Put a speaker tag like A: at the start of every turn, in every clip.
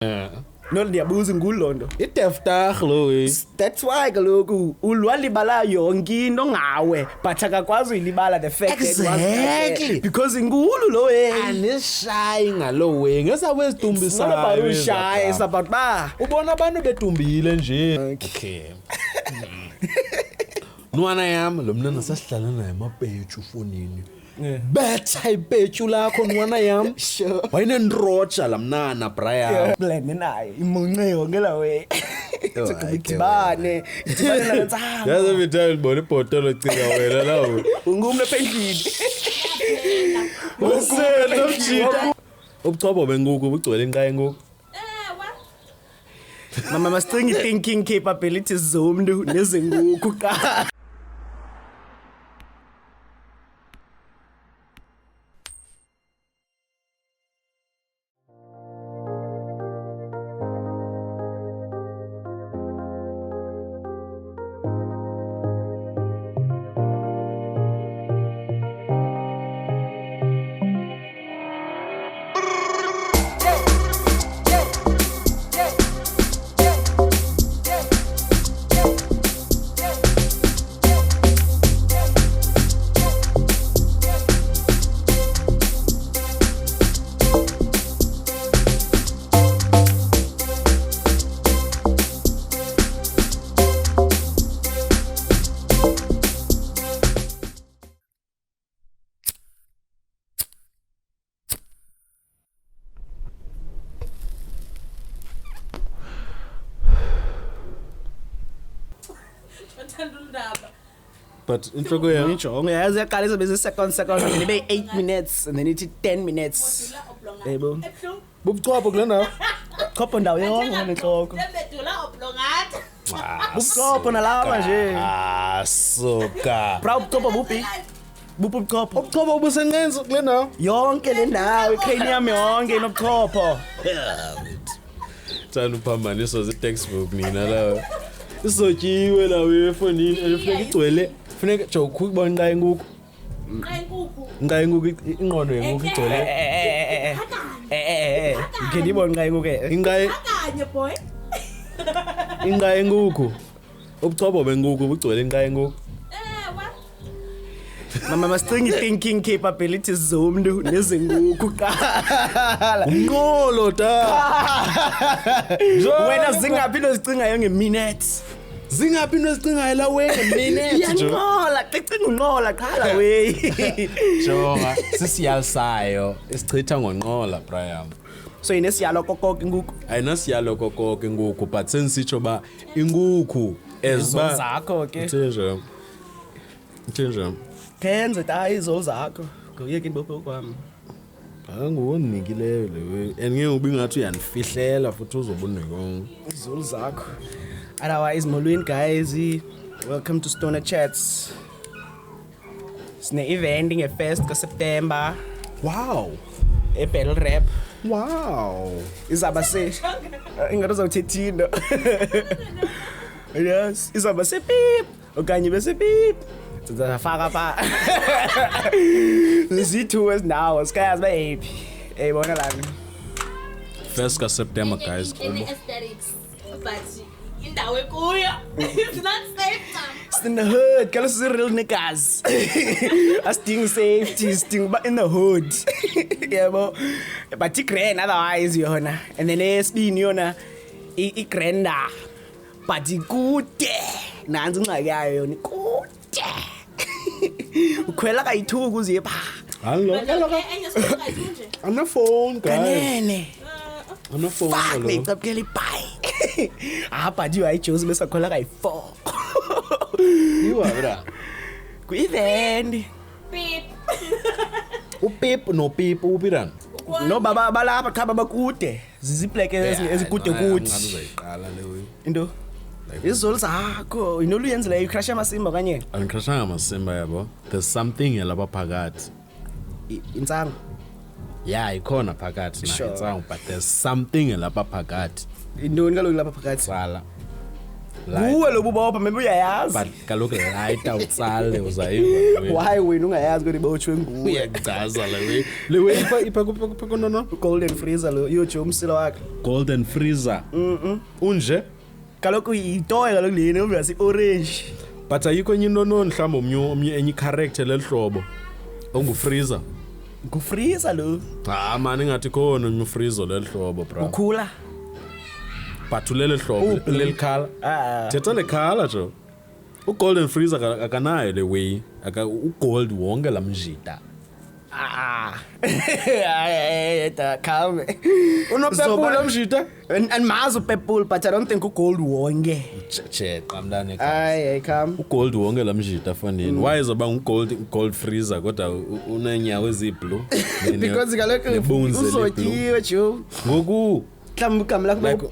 A: No ndiyabuza ngulondo.
B: Ideftar lo.
A: That's why kaloku ulwalibala yonke into ngawe but akakwazi uyilibala the fact
B: Exactly.
A: because ingulu lo
B: Anishayi ngalo way. Ngesawezitumbisa.
A: It's not about shy, it's about ba.
B: Ubona abantu betumbile nje. Okay. Nwana yami lo mnana sasihlala naye mapethu fonini. Betha ipethu lakho nwana yami.
A: Sure.
B: Wayinenrocha la mnana Brian.
A: Plan naye imunce yonke la way. Idibane la ntsanga.
B: Yazi mithanda ibona ibhotolo cika wena lawo.
A: Ungumle pendlini.
B: Uselo mjika. Ubuchopho benguku ubugcwele inqaye ngoku.
A: Mama mastringi thinking capabilities zomntu nezenguku ka.
B: But inhloko yami
A: Ngijonge yazi yaqala izobe second and then ibe 8 minutes and then ithi 10 minutes. Yebo.
B: bubuchopho kulena.
A: Khopho ndawo yonke ngenhloko.
C: Sebedula oblongata.
A: Bukhopho nalapha nje.
B: Soka.
A: Bra ubuchopho buphi? Buphi ubuchopho?
B: Ubuchopho obusengenza kulena.
A: Yonke le ndawo iCranium yonke inobuchopho.
B: Tsana uphambaniso ze-textbook mina lawo. Isotyiwe lawo efonini elifuneka igcwele. Funeka joke ukubona inqaye ngoku. Inqaye ngoku ingqondo yengoku igcwele.
A: Ngeke ndibone ngaye ngoku.
B: Inqaye
C: Kanye boy.
B: inqaye ngoku. Ubuchopho bengoku ubugcwele inqaye ngoku.
A: Mama mastringi thinking capabilities zomntu nezenguku ka.
B: Umnqolo ta.
A: Wena zingaphi into zicingayo ngeminutes?
B: Zingaphi into ezicingayo la ngeminute jo.
A: Yanqola, qicinga unqola qhala wey.
B: Jonga sisiyalisayo esichitha ngonqola Brian.
A: So inesiyalo kokoko nguku.
B: Ayinasiyalo kokoke ngoku but sensitsho ba inguku
A: Izo zakho ke.
B: Njenje.
A: Kenze ta izo zakho. Ngoyeke inbopho kwami.
B: Angonikileyo lewe. Ngeke ube ngathi uyanifihlela futhi uzobunike.
A: Izo zakho. Otherwise molweni guys. Welcome to Stoner Chats. Sine event nge1st kaSeptember
B: Wow.
A: eBattle Rap.
B: Wow.
A: Izaba se ingathi uzawuthethina. Yes, izaba se beep okanye bese beep. Sizafaka pa. Zithu now, skies baby. Hey bona lana.
B: 1st kaSeptember guys.
C: Any aesthetics. But indawo ekuyo. It's not safe now.
A: It's in the hood, kalo si real niggas. Asting safety, sting but in the hood. Yabo. But grand otherwise yona. And then SB yona igranda. But ikude. Nanzi ngxaki yayo yona ikude. Ukhwela kayi2 kuze pha.
B: Hello.
C: Enye sikuka nje.
B: Ana phone guys.
A: Kanene.
B: Ana phone
A: Fuck me,
B: lo.
A: capkeli bye. Ah, but you ayiJozi bese khwela kayi4.
B: Yiwa bra.
A: Ku event.
C: Beep.
B: Upip no pip upirana.
A: No baba balapha cha bakude. Zizipleke ezikude kuthi.
B: Ngazuzayiqala lewe.
A: Into. Izolo zakho, inolu yenzela icrash amasimba kanye.
B: Angikrashanga amasimba yabo. There's something yalapha phakathi.
A: Insango.
B: Yeah, ikhona phakathi na
A: Sure.
B: insangu but there's something yalapha phakathi.
A: Intoni kaloku lapha phakathi?
B: Sala.
A: Kuwe lo bubopha maybe uyayazi.
B: but kaloku lighter utsale uzayiva
A: Why wena ungayazi ukuthi botshwe nguwe?
B: uyachaza le way ipha konono
A: Golden freezer lo yojo umsila wakhe.
B: golden freezer unje
A: Kaloku itoy kaloku leni obviously orange.
B: but ayikho enye into mhlawumbe omnye enye character lelihlobo ongufreezer
A: Ku freezer lo.
B: mani ngathi khona omnye ufreezer lelihlobo bro
A: Ukhula.
B: but ulele hlobo lelikhala thetha lekhala jo golden freezer akanayo le way ugold wonke lamjita
A: Calm.
B: unopepula lamjita
A: And mazo pepul but I don't think gold wonke.
B: che qamlane
A: Ay calm.
B: ugold wonke lamjita fanini why izoba gold freezer kodwa unenyawo eziblue
A: Because kaloku
B: nebunzi
A: uzotiwe jo.
B: ngoku
A: Mhlawumbe igama lakho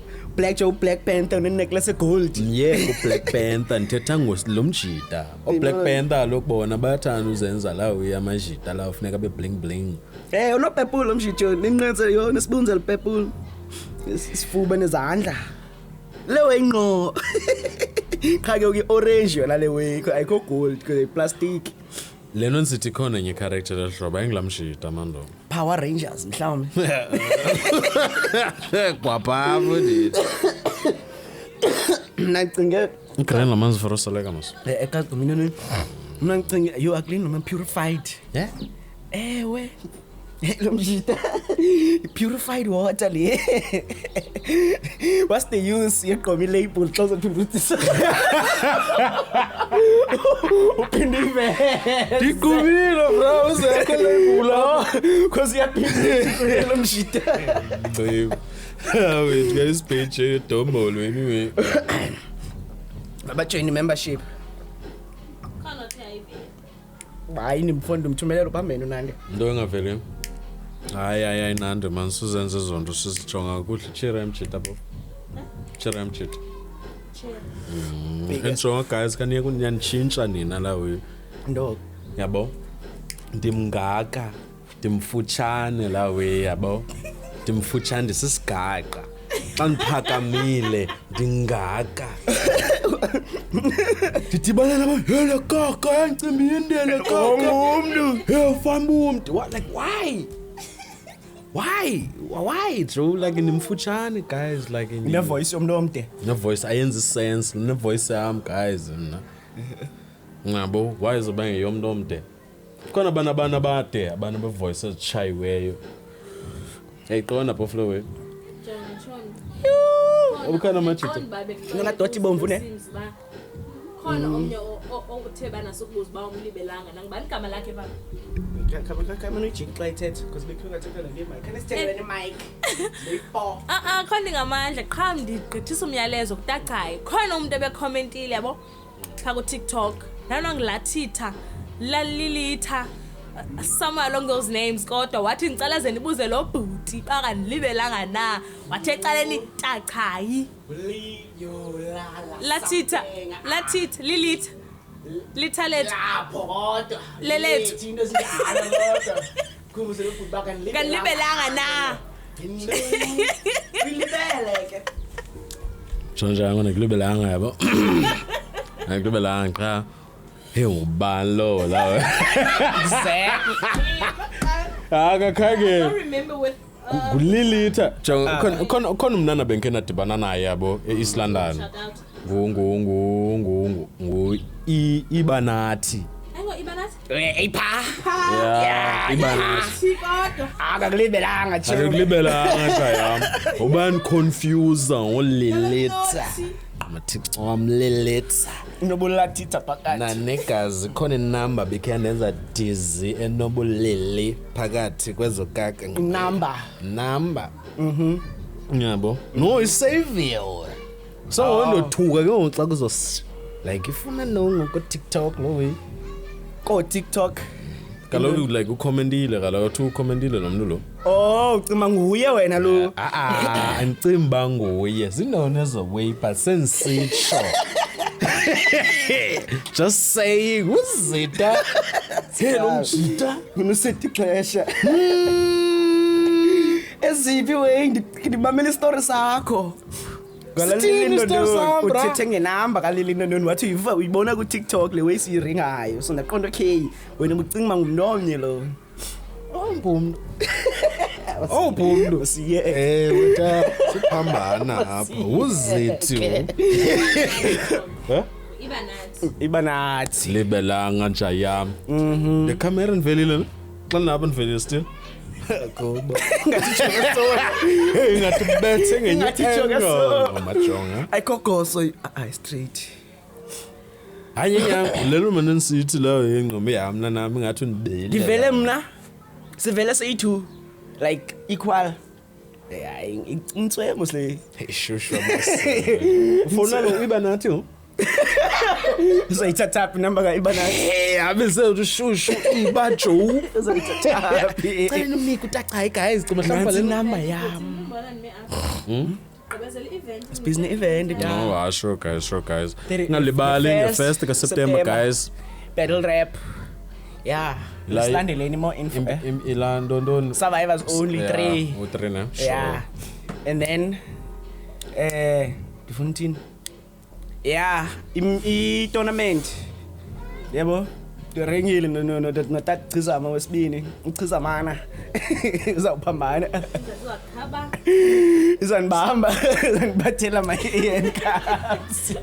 A: Black Panther necklace gold.
B: yeah Black Panther ndithetha ngolomjita Black Panther lokubona bayathanda uzenza lawo yamajita lawo funeka be bling bling
A: Uno pepul umshito ninqenze yo nesibunzela pepul. Isifuba nezandla. Lewe inqo. Cha ke orange yona lewe ayikho gold ke plastic.
B: leno nsithi khona nye character lehlobo ayingilamjita mando
A: Power Rangers mhlawumbe.
B: kwaphapo ndithi
A: Nacinge
B: igreen lamanzi for usaleka mas
A: ekazi mina mina ngicinge you are clean noma purified.
B: yeah
A: Ewe. Lo mjita. Purified water le. What's the use yeqomi label xa uzophindisa? Uphinde ive.
B: dikumile bro uzekho lebula
A: Cause yaphindisa lo mjita.
B: wait guys page dombolo anyway
A: Baba join membership.
C: Khona uthi ayivi.
A: Hayi nimfundo umthumelelo phambene unande.
B: into engaveli hayi nande man suzenze zonto sizijonga kuhle chira emjita bo chira emjita enjonga guys kaniye kunyanitshintsha nina lawo
A: Ndo.
B: yabo ndimngaka ndimfutshane lawo yabo ndimfutshane ndisisigaqa xa ndiphakamile ndingaka ndidibana nabantu hele kaka yancimbini hele kaka
A: Umntu.
B: hey famba umntu what like why bro like ndimfutshane guys like
A: Ne voice yomntu omde.
B: ne voice ayenza sense ne voice yam guys mna ngabo why izoba ngeyomntu omde khona abantu abade abantu be voice ezitshayiweyo yayiqonda Buffalo way
C: Jonga Shona.
B: ubukhona amajita
A: Nongadoti bomvu ne?
C: Khona omnye othe bana sokubuza ba umlibelanga nangibani igama lakhe baba.
A: Come on jig xa ithethe because bekufika thetha le mic. Can I tell you mic? Lepo.
C: Khona ngamandla qha ndigqithisa umyalezo kutachayi. Khona umuntu ebecommentile yabo. Cha ku TikTok. Nana ngilathitha lalilitha somewhere along those names kodwa wathi ngicela ze nibuze lo bhuti baka nilibelanga na wathe ecaleni tachayi lathitha lilitha litha lethu
A: Lapho kodwa.
C: Lelethu.
A: Into ezinjalo kodwa. Kuze lo bhuti baka
C: kanilibelanga na
A: Ilibele ke.
B: Jonja ngona kulibelanga yabo akulibelanga cha hey ubalo lawo akakhage
C: I remember with
B: kulilitha khona umnana benkena dibana naye yabo eEast London
C: shout out
B: ibanathi
C: ayiwa ibanathi
A: Epha.
B: yeah ibanathi
C: sikodwa
A: Akakulibelanga chill.
B: akulibelanga cha yam ubani confuse ngolilitha amathixo wamlilitha
A: Nobulathitha phakathi.
B: na negazi khona inamba bekhendenza dizzy enobulili phakathi kwezo kaka number yabo no isaville so ndothuka ke ngoxa kuzo like ifuna no ku TikTok no way
A: Ko TikTok.
B: kaloku like ucommentile kaloku thu ucommentile nomntu lo
A: Oh, ucima nguye wena lo.
B: andicimba nguye zinone zo way but sensitsho just saying uzita hello mjita
A: Unusethi xesha. Eziphi we ngimamela istory sakho.
B: Sithini Star Sam, bra?
A: uthethe ngenamba kaleli nondoni wathi uyiva uyibona ku TikTok le way siyiringayo so ngaqonda okay wena ucinga ngumnomnye lo
B: Ombumlo.
A: Bhumlu siye
B: Wetha siphambana apha. Uzithi.
C: Iba nathi.
A: iba nathi
B: Libelanga nja yami. The camera nivelile. Xa nabo nivelile still. Kuba.
A: ngathi jonga so
B: Hey ngathi bethe ngenye
A: Ngathi jonga so.
B: Majonga.
A: ayigogoso straight
B: Hayi nyanga lelo manje nisithi la yengqondo yami nami ngathi unibele.
A: ngivele mna sivele say2 like equal hayi intswe mosle
B: Shushu basi. Ufuna lo iba nathi ho?
A: uzayithatha phi number ka iba nathi
B: Abe sewushushu ibajo.
A: uzayithatha phi
B: Cela nomnika utachayi guys cuma
A: nansi
B: hlamba le
A: number yami
C: Mbona nime apha. Gqibezela event.
A: business event
B: No, sure guys.
A: The
B: Ngalibali
A: first
B: nge-1st ka September guys.
A: battle rap yeah
B: La-
A: silandeleni more info
B: Ilando ndoni.
A: survivors only 3
B: 3 ne.
A: yeah and then different team yeah I-tournament yabo direngile no tatchizama wesibini uchizamana uzawuphambana
C: Zakhaba.
A: izanibamba izanibathela my cards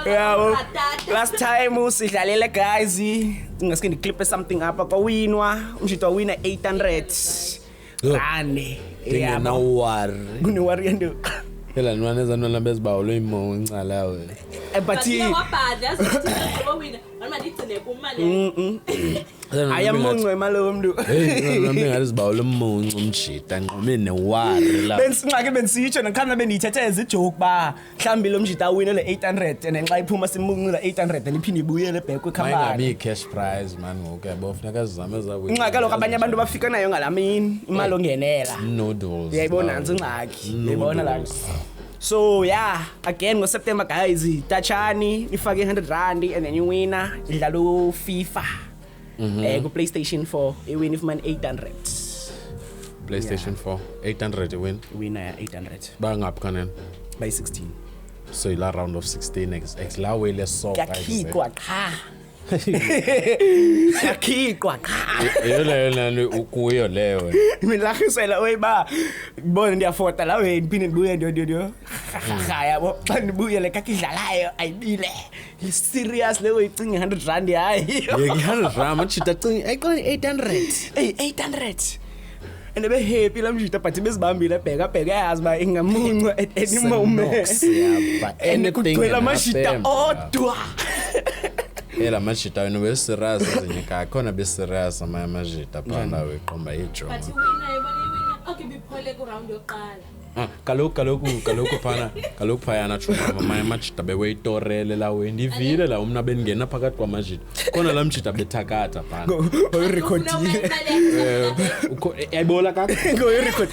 A: yabo last time sidlalela guys ngaske ndiclip something up kwawinwa umshito wawina 800 rand
B: Ngena war.
A: kunewariendo
B: Phela nwana zanwana bezibawolo imo incalawe.
A: but
C: Wabhadla yazi wina. Noma ndigcine kumali.
A: ayamunco imali yomntu
B: Hey, nami ngathi zibawolo umuncu umjita nqome newar la.
A: bensinxake bensitsho nakhamba bendiyithethe as ijoke ba mhlawumbi lo mjita awine le 800 and xa iphuma simuncu le 800 and iphinde ibuyele back
B: Mayingabi
A: kwikhambani
B: cash prize man ngoku yabo funeka sizame zawe.
A: ingxaki kaloku abanye abantu bafika nayo ngalamini imali ongenela
B: noodles.
A: uyayibona nantsi ingxaki uyayibona la nto. So yeah, again ngoSeptember guys, Tachani ifake 100 rand and then you winner idlala FIFA. Ku PlayStation 4 iwin ifumana 800.
B: PlayStation 4 800 win.
A: Winner 800
B: Bangaphi kanene?
A: by 16.
B: So ila round of 16 ex la way le so guys.
A: Yakhikwa cha. Yakhikwa cha.
B: Yona ukuyo leyo.
A: Milahisela oyiba bona ndiyafota la wena phinde ndibuye ndio. Yabo xa ndibuye le kakidlalayo ayibile. Yi serious leyo icinga 100 rand hayi.
B: Yeki 100 rand machita cinga ayiqona 800.
A: Hey 800 and be happy lamjita but bezibambile bheka yazi ba ingamuncu at any moment and kugcwela amashita odwa
B: Ela machita wena we serious ezinyika khona be serious amajita phana weqomba ijonga.
C: But wina yibona okay biphole ku round yokuqala.
B: Kaloku phayana chuma mama machita beweyitorele la wendi vile la umna bengena phakathi kwamajita khona la mjita bethakatha phana
A: oyirecordile
B: yayibola ka
A: ngoyirecord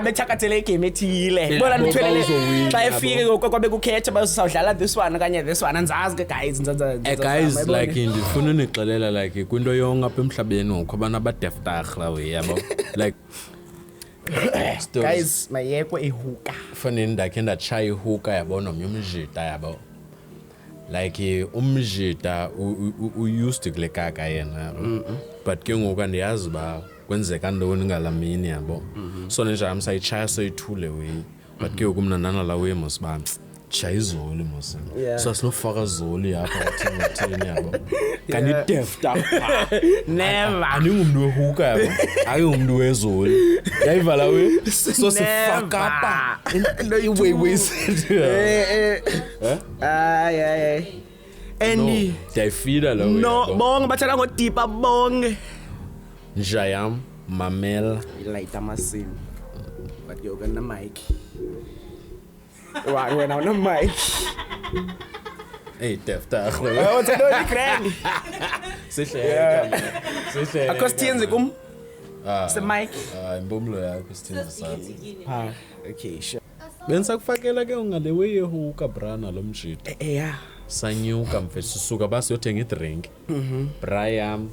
A: bethakathele game ethile bona nithwelele xa efike kwabe kukhetha bazosawudlala this one kanye this one anzazi ke guys
B: guys like ndifuna nixelela like kwinto yonke apha emhlabeni ngokho abantu abadeftarha we yabo like
A: guys mayekwe ihuka
B: fanele ndakhe ndatshaya ihuka yabona omnye umjita yabo like umjita used to kule kaka yena but ke ngoku andiyazi uba kwenzeka ntoni ngalamini yabo so nenjalo sayitshaya soyithule we but ke ngoku mna nanalawe mosiba tshaya izoli mos so sinofaka zoli apha thini yabo kanti defta
A: never
B: andingumntu wehuka yabo ayingumntu wezoli yayivala we so sifaka apha way
A: ay Andy
B: ndiyayifila la
A: no bonke bathanda ngodipa bonke
B: nja yam mamela
A: ilayita amasini but yoga na mic wena una mic
B: hey defta
A: uthanda igrand
B: sihle
A: akosthenze kum se mic
B: impumlo yakho sithenze sathi
A: okay sure
B: bensakufakela ke ungalewe yehuka brana lo mjita
A: yeah
B: sanyuka mfethu sisuka basiyothenga idrink Brian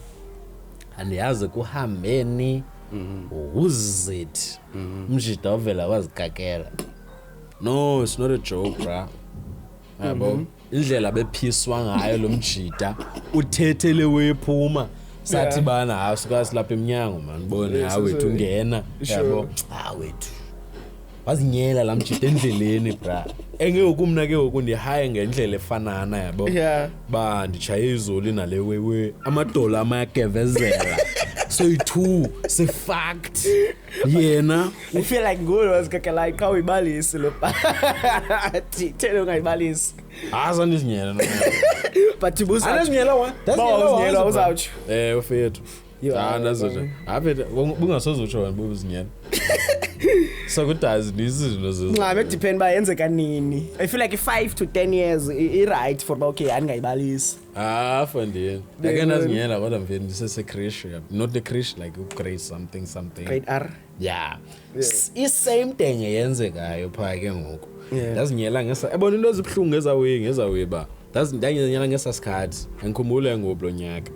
B: andiyazi kuhambeni uzithi umjita ovela wazikakela No, it's not a joke, bra. Yabo. Indlela bephiswa ngayo lo mjida uthethele wephuma sathi bana asikazi lapha eminyango man bone awethu ungena yabo awethu wazinyela la mjida endleleni bra engeke mina ke ukundihaye ngendlela efanana yabo ba ndichaye izoli nale wewe amadola amayagevezela so you se fact yena
A: I feel like good was kakela ikaw ibalisi lo party telo ngayibalisi
B: azandizinyela no
A: but ubuza
B: anazinyela wa
A: bazinyela uzawuthi
B: ufethu nazo aphethe bungasozutsho wena bobuzinyela so kudazi izinto
A: ngabe depend ba yenzeka nini I feel like 5 to 10 years I right for okay angayibalisi
B: fandeni ake nazinyela kodwa mfethu ndisese crash not the crash like grade something
A: grade R
B: yeah is same thing yenzekayo pha ke ngoku ndazinyela ngesa ebona into ezibhlungu ezawe ba ndazinyela ngesasikhathi ngikhumbule ngoblo nyaka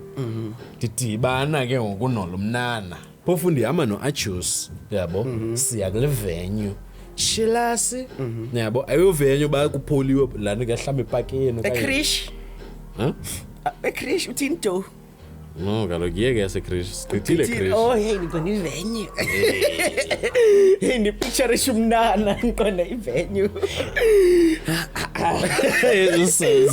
B: didibana ke ngoku nolomnana phofu ndihamba no-Achus yabo siya kule venue Chilasi yabo ayo venue bakupholiwe lana ke hlamba epakeni
A: ekrish ekrish uthinto
B: no kaloku yeke yasekrish sichithile krish
A: oh hey ngikona ivenue hey ni picture ishumnana ngikona ivenue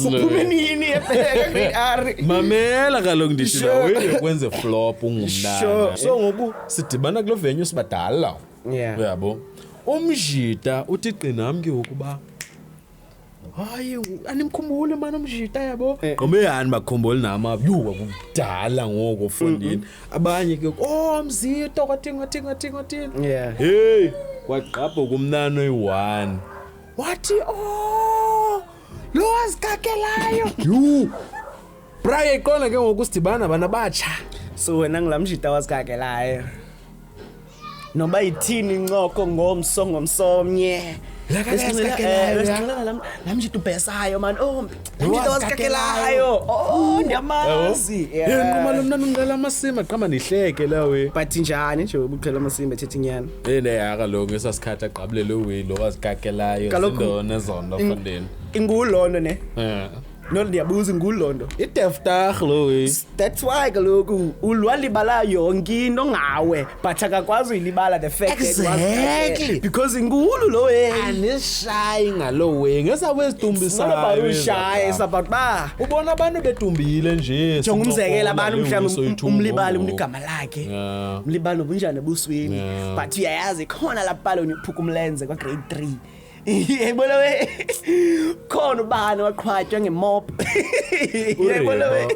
A: uphumeni grade
B: mamela kaloku ndishila wena kwenze flop ungumntana so ngoku sidibana kulo venue sibadala yabo umjida uthi qinami ke ukuba hayi animkhumbule manje umjida yabo ngomeyani bakhumbule nama yuwa kudala ngoko fondini abanye ke mzito kwathi hey kwaqapha kumnano oyi1 wathi lo azikakelayo Brian kona ke ngoku sidibana bana batsha
A: so wena ngilamjida wazikakelayo noba yithini incoko ngomsomnye lamjida ubhesayo man lamjida wazikakelayo ndiyamazi
B: ngoma lomntana ungqela amasimba qhamba ndihleke lawe
A: but njani nje ubuqhela amasimba ethethe inyana
B: yaka lo ngesasikhathi aqabulele we lo wazikakelayo sindona zondo fondeni
A: ingulondo ne no ndiyabuza ingulondo
B: ideftar lo we
A: that's why kaloku ulwalibala yonke into ngawe but akakwazi uyilibala the fact
B: exactly
A: because ingulu lo we
B: anishayi ngalo we ngesawezitumbisa
A: ushaye sabantu ba
B: ubona abantu betumbile nje
A: njengomzekela abantu mhlawumbe umlibali umligama lakhe umlibali obunjani ebusweni but uyayazi khona lapha lo uphuka umlenze kwa grade 3 yebona we khona ubani waqhwatywa ngemop yebona we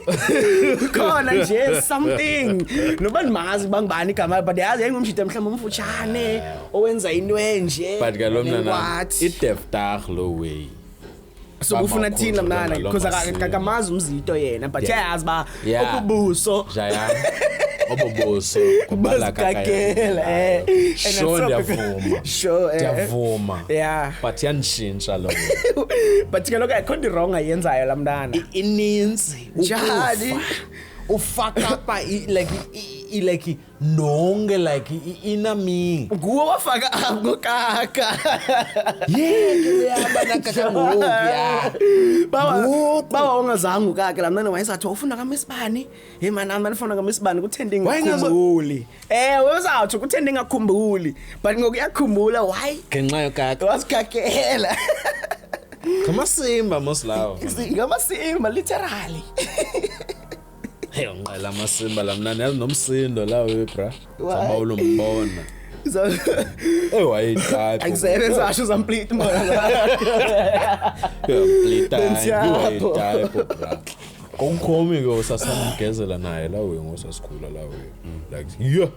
A: khona nje something nobani mazi bangibani igama but yazi engumjida mhlawumbe umfutshane owenza into enje
B: but kalomna ideftar lo way
A: so ufuna thina mnana because akamazi umzito yena but yazi ba okubuso
B: jaya oboboso
A: kubalakakela
B: ndiyavuma but yanishintsha lo
A: but kaloku akho nto wrong ayenzayo la mntana
B: ininzi
A: njani
B: ufaka pa like nonke like inami
A: nguwe wafaka apho kaka
B: yeke yabana kaka ngoku ya
A: baba ungazange ukake la mntana wayesathi ufuna kaMisibani hey man ufuna kaMisibani kuthende ngakhumbuli wezathi kuthende ngakhumbuli but ngoku yakhumbula why
B: ngenxa yokaka
A: wasikakela
B: kamasimba moslawo
A: ngamasimba literally
B: hey ungqela amasimba lamnani yazi nomsindo la we bra saba ulombona wayitype
A: akusebenza asho zamplate mara
B: wayitype bra konkomi ke usasamgezela naye la we ngosasikhula la we like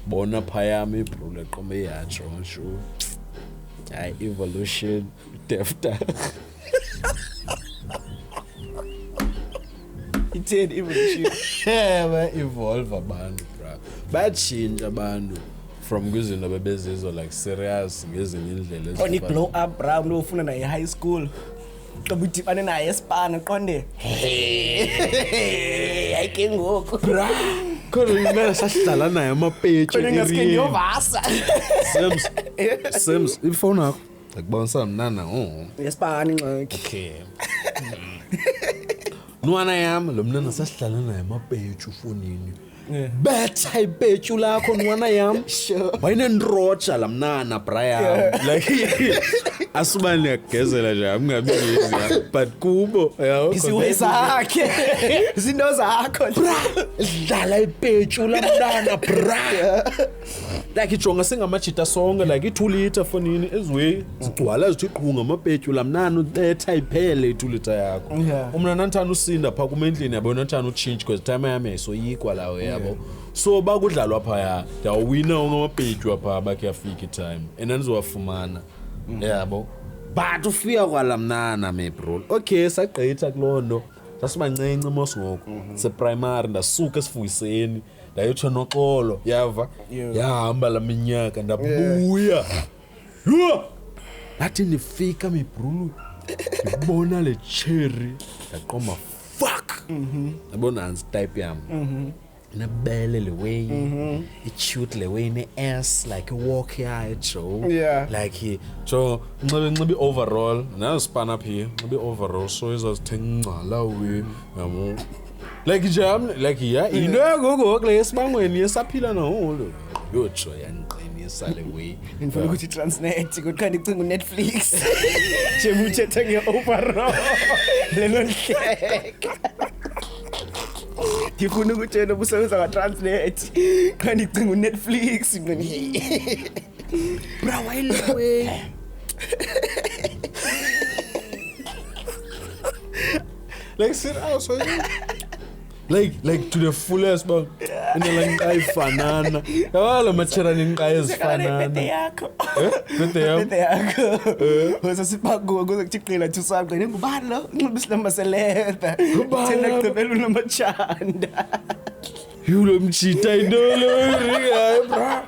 B: bona phayami bro leqome yatsho ngisho hayi evolution defter
A: itheni evolution
B: evolve abantu bra batshintsha abantu from kwizinto bebezizo like serious ngezinye indlela
A: on blow up bra umuntu ofuna naye high school qoba udibane naye esipana qonde ayike ngoku
B: bra khona imela sahlala naye amapetshi
A: ngiyovasa
B: Sims ifone yakho akubonisa mnana
A: Yesipani ngxaki.
B: okay Nwana yami lo mnana sasidlala naye amapethu ufonini betha ipethu lakho nwana yami wayinenroja la mnana Brian like asubani yagezela nje amngabiyezi but kubo yabo
A: Isiwe sakhe. Izinto zakho.
B: sidlala ipethu la mnana bra like ijonga singamajita sonke like 2 liter fonini ezwe zigcwala zithi qhunga amapethu la mnana ubetha iphele 2 liter yakho umna nanthana usinda pha kumendlini yabo nanthana uchange because time yami ayisoyikwa lawo yabo so bakudlalwa phaya ndawina ngamapethu apha bakhe yafika time enanizowafumana yabo but ufika kwala mnana me bro okay sagqitha kulondo sasibancinci mosingoko se primary ndasuka esifuyiseni ndayotho noxolo yava yahamba la minyaka ndabuya yo lathi ndifika me bro ngibona le cherry ndaqoma fuck yabona ansi type yami nebele le way cute le way ne ass like walk here Joe like Joe nxibe overall na span up here nxibe overall so izazithengcala we yabo like jam like yeah into gogo kule sibangweni yesaphila noholo yo Joe yanqinisa le way
A: Ngifuna ukuthi Transnet kukhanda icinga Netflix. Nje uthethe ngeoverall. Lelo hleka. Ngifuna ukutshela ubusebenza ka-Transnet kanti icinga Netflix ngani
B: bra wayilwe like serious like to the fullest bang inela nqa ifanana yabala macherani nqa ezifanana
A: bete yakho wesa siphakuwa kuze kuthixila thusaqine ngubani lo nxiba isilamba seletha thina gqibela unamachanda
B: yulo mchita idolo hayi bra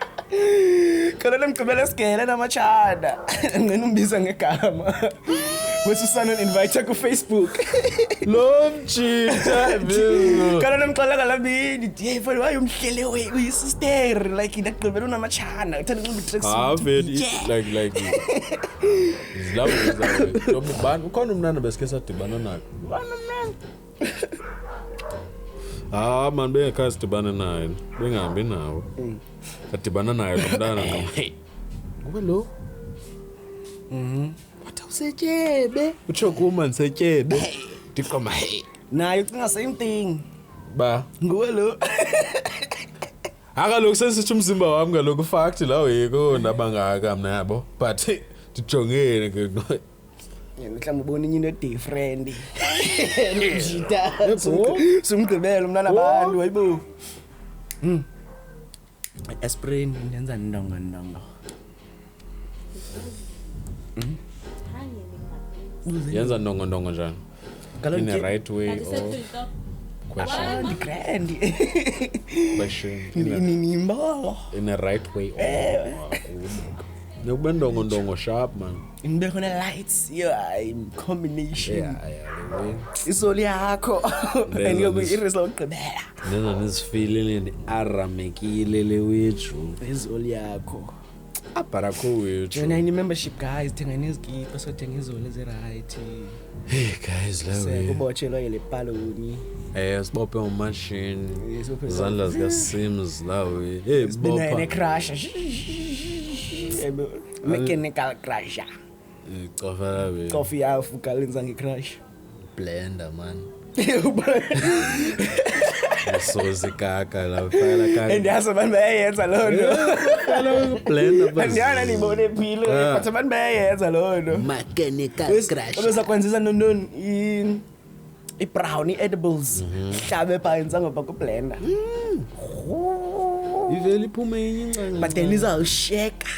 A: kana lemgqibela sigele namachanda ngene umbiza ngegama wesusana invite ku Facebook
B: lo mchita bizo
A: kana nemxala kalabini hey mfana wayumhlele uyisister like ndagqibela unamachanda uthanda unxiba
B: tracksuit like zilabo ubani ukhona umnana besike sadibana naye man bengekhazi dibana naye bengahambi nawo kadibana naye lo mntana hey kube lo Setshebe utsho kuma nsetshebe ndiqoma hey
A: naye ucinga same thing
B: ba
A: nguwe lo
B: akaloku sesithi umzimba wami ngaloku fact lawo yiko nabangaka mina yabo but dijongene ke
A: mhlawumbe ubona into different njita sumgqibelo mna nabantu hayibo aspirin ndenza ndongo
B: yenza ndongo njani in the right way or question question in the right way or ndongo sharp man
A: inbe khona lights I'm combination
B: yeah
A: isoli yakho eniyoku iresult ogqibela
B: nena nisifeeling and aramekile le wethu
A: isoli yakho
B: aparakho wethu
A: yena ini membership guys thenga nezikipa so thenga izolo eziright
B: hey guys lawe
A: kubotshelwa ile balloon
B: sibophe umashini izandla zika Sims lawe hey
A: bopha ne crash mechanical crash
B: cofa we
A: coffee yafuka lenza ngecrash
B: blender man so zikaka la fala kaka
A: ndiyazi abantu bayenza lonto
B: fala blender
A: ndiyana nibone philo but abantu bayenza lonto
B: mechanical crash
A: uzakwenza nononi brown edibles hlabe phansi ngoba ku blender
B: iveli phume incinci
A: but then izawusheka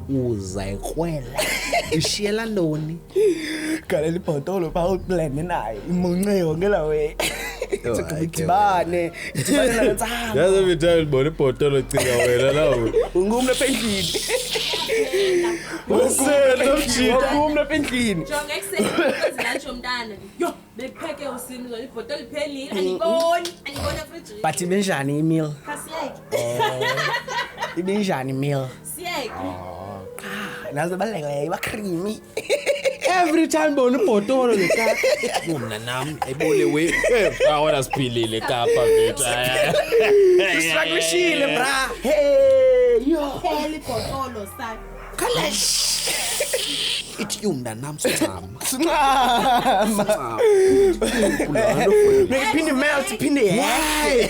B: uzayikrwela ishiyela ntoni
A: galela ibhotolo pha ublende nayo imunce yonke la we idibane nalensanga
B: yazi every libone ibhotolo cinga wena lawo
A: ungumna pendlini
B: uselo mjita
A: ungumna pendlini
C: jonga ekuseni kwezinantsho mntana yo bepheke usinzo ibhotolo iphelile anibona fridge
A: but ibenjani imeal
C: kasiyeke
A: ibenjani meal
C: siyeke
A: nazo baleke ba creamy.
B: Every time bona ibhotolo lekapa mna nami ayibole we awona siphilile kapa mfethu
A: Struggle bra. Hey yo.
C: Phela ibhotolo sakhe.
A: Kalash.
B: ithi umna nami sincama
A: Sincama. Phinde melt phinde hey.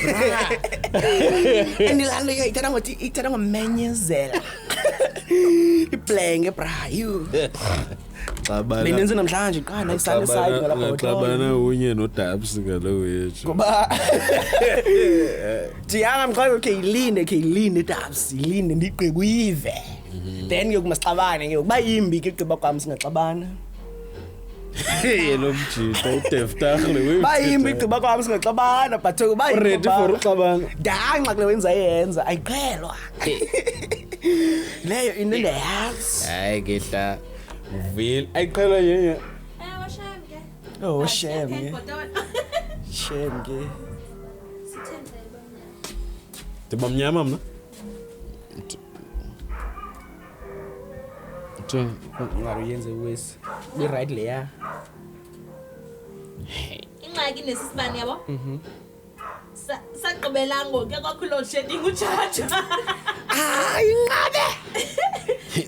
A: Andilalo yo ithanda ngomenyezela. Iblenge bra you. Mina nje namhlanje qala isandla side lapha
B: xabana unye noDabs ngalo wethu
A: ngoba Diyanga mkhaya okay ilinde Dabs ilinde ndiqhekuyive then yokumasixabane ke kuba imbi ke gqiba kwami singaxabana
B: yelo mjito uDeftagle we
A: bayimbi gqiba kwami singaxabana but kuba
B: ready for uxabana
A: danxa kule wenza ayiqhelwa leyo into leyazi
B: hayi ngeta Vil ayiqhelwa yeye
C: Washame ke.
A: oh shame ke
B: Tiba mnyama mna
A: ngari yenze wes be right leya
C: Ingxaki nesisibani yabo? Saqobela ngoke kwakho load shedding uchacha.
A: inqabe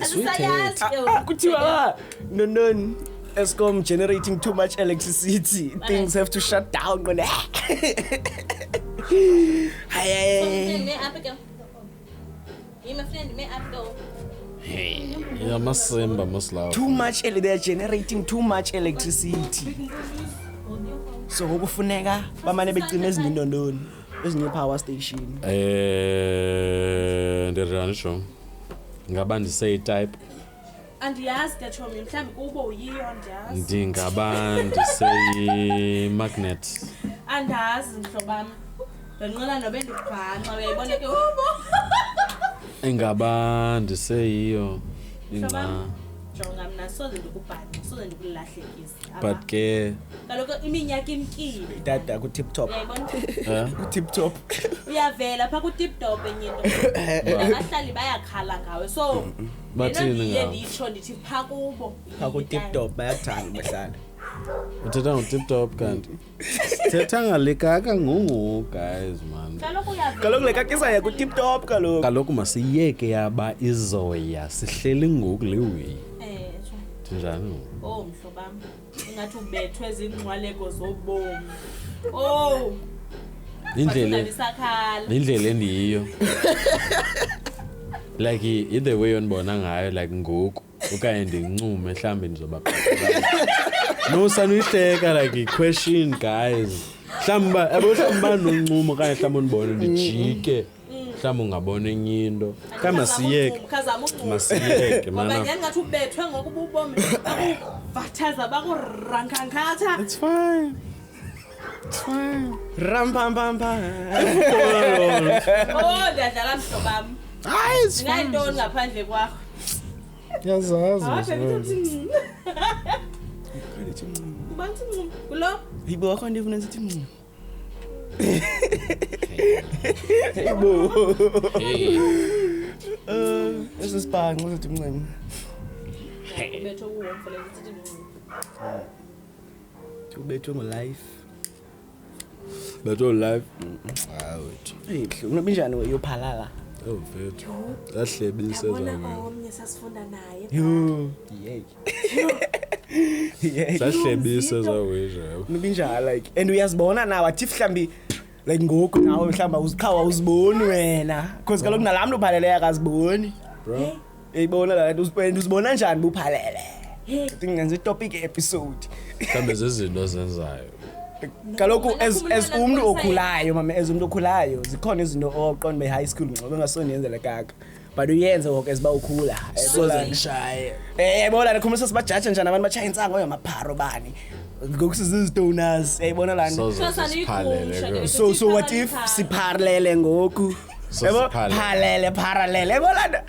C: Asisayazi ke.
A: kuthiwa no Eskom generating too much electricity things have to shut down ngone hayi
C: Me up ke. My friend me up go.
B: ya masemba maslaw
A: too much they're generating too much electricity so kufuneka bamane becima ezindondoni ezinye power station
B: ndirani sho ngaba ndisay type
C: Andiyazi ke chomi mhlambi kubo uyiyo andiyazi.
B: ndingaba ndisay magnet
C: Andazi mhlobami. Benqela nobe ndibhanqa uyayibona ke ubo.
B: ingaba ndiseyiyo
C: Jonga mina soze ndikubhanqa soze ndikulahlekisa.
B: but ke
C: Kaloku iminyaka imkile.
A: dada ku tip top
C: Uyayibona?
A: ku tip top
C: Uyavela pha ku tip top enyinto. Abahlali bayakhala ngawe. So
B: Bathini ngawe?
C: nditsho ndithi pha kubo.
A: ku tip top bayathanda bahlala
B: uthetha ngo-tip top kanti thetha ngalekaka ngongo guys man
C: Kaloku uyavela.
A: kaloku lekakisa ya ku tip top kaloku
B: kaloku masiyeke yaba izoya sihleli ngoku lewe njani
C: Oh mhlobami. Ingathi ubethwe izingcwaleko zobomi. Oh.
B: indlela
C: Ndisakhala.
B: indlela endiyiyo like either way onibona ngayo like ngoku okanye ndincume mhlambe ndizoba no sanuyihleka like question guys mhlamba mhlamba noncumo okanye mhlamba unibone ndijike mhlamba ungabona enye into kama siyeke masiyeke
C: Ngoba
B: mana
C: ngengathi ubethwe ngokuba ubomi bakuvathaza bakurankankatha.
B: it's fine
A: rampambamba
C: Oh ndiyadlala mhlobami.
A: hayi it's fine
C: Ngayintoni ngaphandle kwakho?
B: yazazi
C: Phela Ubantu kulo
A: yibo akho ndifuna nsithi ese sibhanqa sithi mncane
C: ubethwe kuwomfela ukuthi
A: ubethwe ngolife
B: beto live awuthi
A: hey unobinjani uyophalala
B: oh vethu ahlebise
C: yabona
B: zona
C: omnye sasifunda naye.
A: yo yey
B: sahlebise zawesha
A: unobinjani like and uyazibona nawe athi mhlambi like ngoku nawe mhlamba uziqhawa uziboni wena because kaloku nalamntu uphalele akaziboni
B: bro
A: eyibona la uzibona njani buphalele ngingenza itopic episode
B: mhlambe zezinto zenzayo
A: kaloku as umuntu okhulayo mama as umuntu okhulayo zikhona izinto oqonda be high school ngoba ngasoni yenzele kaka but uyenze ngoku as ba ukhula
B: soze ngishaye
A: yayibona la khomisa sibajaja njani abantu bachaya insango oyamapharo bani ngokusizizidonors yayibona lana so what if sipharlele ngoku yabo parallel yabo lana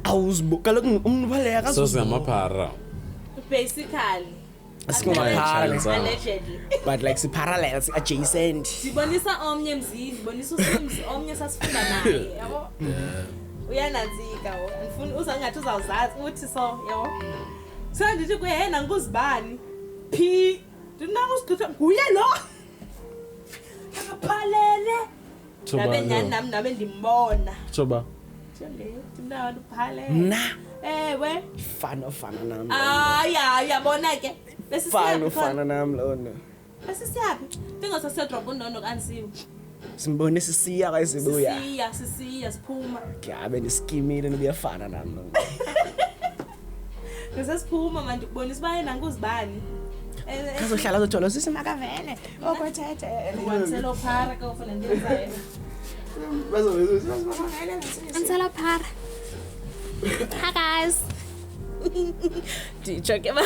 A: awuzbo kaloku umuntu phale
B: so
A: akazo
B: singamaphara
C: basically allegedly
A: but like parallels adjacent
C: sibonisa omnye mzini sibonisa omnye sasifunda naye yabo uyanantsika andifuni uzangathi uzawuzazi uthi so yabo so ndithi kuye yena nguzibani phi ndinangusigqitha nguye lo akaphalele nabe nyani nami nabe ndimbona
B: Choba.
C: ndimnalo uphalele
A: mna
C: ewe
A: fana nami
C: yabona ke
A: fana nami lona
C: besisiyaphi ndingasasiyadrop undondo kansiwe
A: simbone sisiya kayizibuya
C: sisiya siphuma
A: ngabe ndiskimile nobuyafana nami lona
C: ngesesiphuma manje kubonisa uba yena nguzibani
A: kazohlala azojolo sisi makavele okwethethe
C: waniselo phara ke ufuna ndiyenzayo Ansela Par. Hi guys. Ndijoke ba.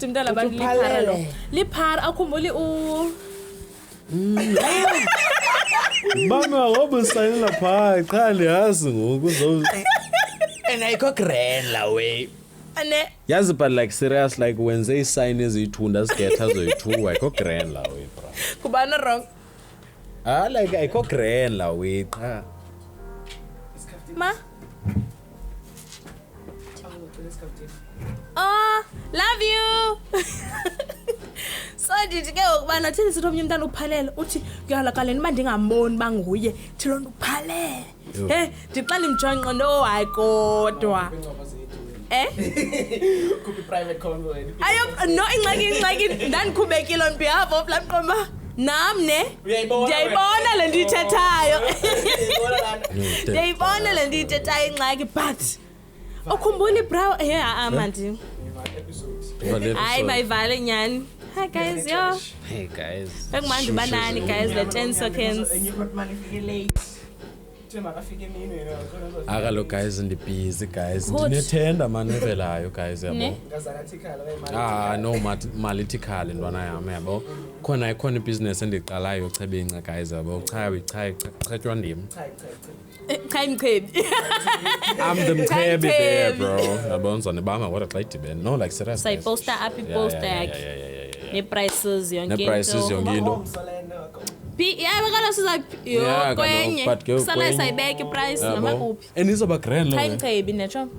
C: Umntwana abantu liphara lo. Liphara akhumbuli u
B: Mama ngobusayina pha cha ndiyazi ngoku
A: and ayikho grand la way
C: ane
B: yazi but like serious like when they sign ezithunda sigetha zoyithuwa ayikho grand la way bro.
C: kubana wrong.
B: Like ayikho grand la way cha.
C: Ma. Oh, love you. So ndithi ke ukubana thini sithi omnye umntana uphalele uthi kuyalakaleni manje ngamboni banguye thi lo nto uphalele ndiqala imjonqo no hayi kodwa
A: could be private convo
C: ayo no ingxaki ndandikhubekile on behalf of la mqoma nam ne ndiyayibona le ndiyithethayo ndiyayibona le ndiyithethayo ingxaki but ukhumbula ibrow mandi hayi mayivale nyani. Hi guys, yo.
B: Hey guys.
C: Bekumanje banani guys the 10 seconds.
A: and you got money for late
B: Akalo guys ndibusy guys. Ndinethenda manevelayo guys yabo. No malitikale ntwana yami yabo. Khona ibusiness endiqalayo Chebinca guys yabo. Cha chatywa ndim.
C: Time crib.
B: I'm the mchebi there bro. Yabonza nebama kodwa xa idibene. No like serious.
C: Say poster up poster yakhe. Ne prices yonke into.
B: Ne prices yonke into.
C: Bakala siza yo kwenye. Kusala sayibeka iprice noma kuphi.
B: Enizoba grand lo.
C: Time crib necho.